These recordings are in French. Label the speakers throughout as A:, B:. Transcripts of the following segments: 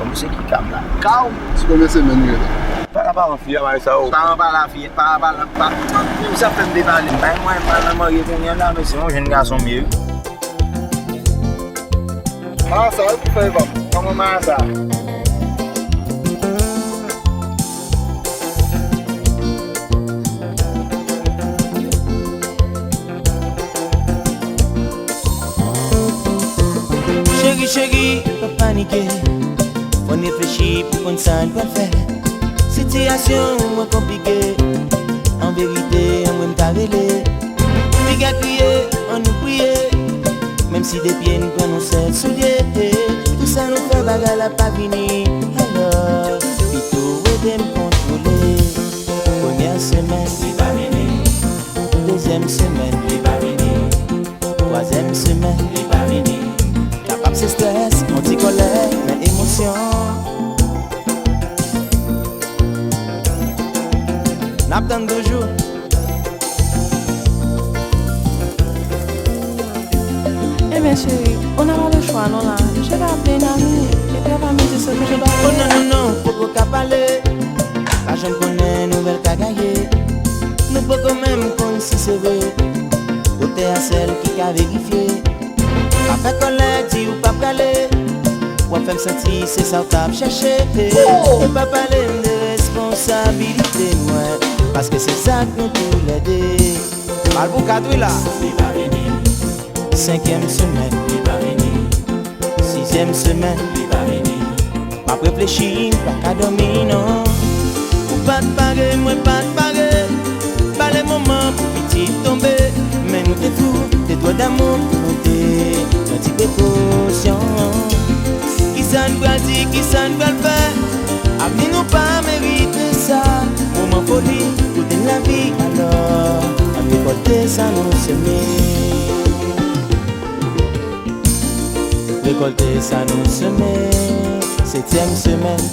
A: monsieur qui calme là. Calme.
B: C'est combien de semaines là?
A: Pas en fille, mais ça. Pas la fille, pas. Même ça fait me déballer. Ben moi, je marié pour rien là, mais c'est mon jeune garçon mieux.
B: Ah, ça va vous faire pas.
A: Comment ça?
C: Chérie, pas paniquer. On réfléchit pour qu'on s'en quoi faire. Situation moins compliquée. En vérité, on va me t'aveler. Les gars crier, on nous prier. Même si des pieds nous prennent, on s'est souliers. Tout ça nous fait bagarre la pas fini. Alors, plutôt aider me contrôler. Première semaine, il va venir. Deuxième semaine, il va venir. Troisième semaine, il va venir. Capable c'est stress, on dit colère, mais émotion. N'attend toujours.
D: Eh bien chérie, on n'a pas le choix, non là. Je vais appeler une amie et puis elle va me dire ce que je dois faire.
C: Oh non, faut qu'à parler. La jambe connaît nouvelle qu'à gagner. Nous pouvons quand même qu'on si c'est vrai. Côté à celle qui a vérifié. Après qu'on l'a dit ou pas caler. Ou fait me sentir c'est ça ou t'as cherché. Et pas parler de responsabilité, moi. Parce que c'est ça que nous tous les deux.
A: Mal pour cadrer là.
C: Il va venir. Cinquième semaine. Il va venir. Sixième semaine. Il va venir. Pas réfléchir, pas qu'à dormir, non. Ou pas de pareil, moi pas de pareil. Pas les moments pour petit tomber. Mais nous t'es fous, t'es toi d'amour, nous t'es un petit précaution. Qui ça nous va dire, qui ça nous va le faire. Avenir nous pas mériter ça. Moment folie, tout est la vie. Alors, à récolter ça nous semer. Récolter ça nous semer. Septième semaine.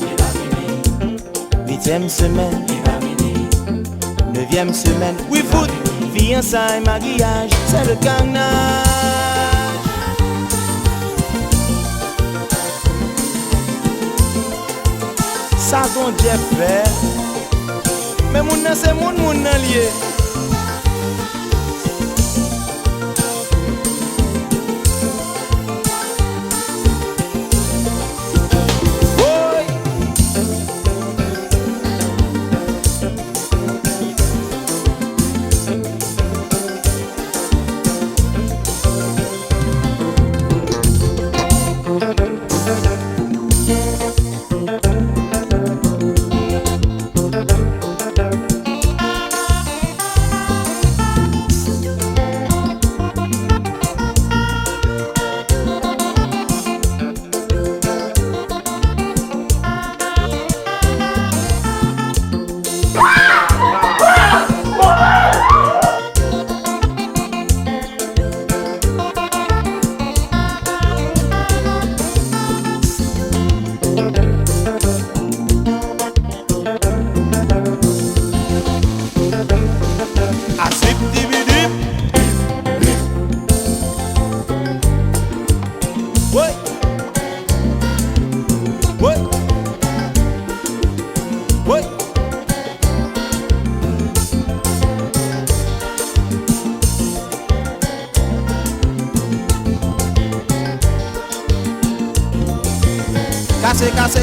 C: Huitième semaine. Neuvième semaine. Oui, foot. Fiançailles, mariage, c'est le carnage. Ça bon Dieu fait. Mais mon nom c'est mon lié.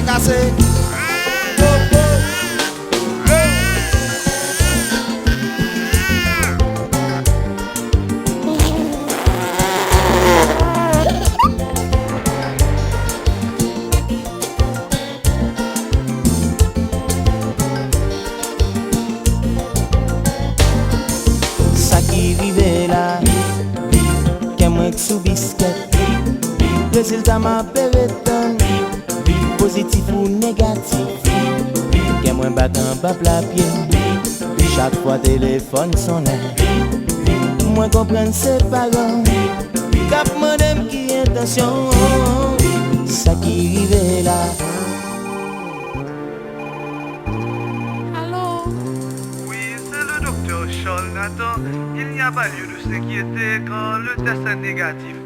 C: Cassé. Ça qui vivait là, qu'est moi sous biscuit. Résultat m'a pérétonne. Positif ou négatif, qu'est moins battant pas la pied. Chaque fois téléphone sonne, moins comprendre ses parents. Cap madame qui intention, ça qui arrive là.
D: Allô?
E: Oui, c'est le docteur Charles Nathan. Il n'y a pas lieu de s'inquiéter quand le test est négatif.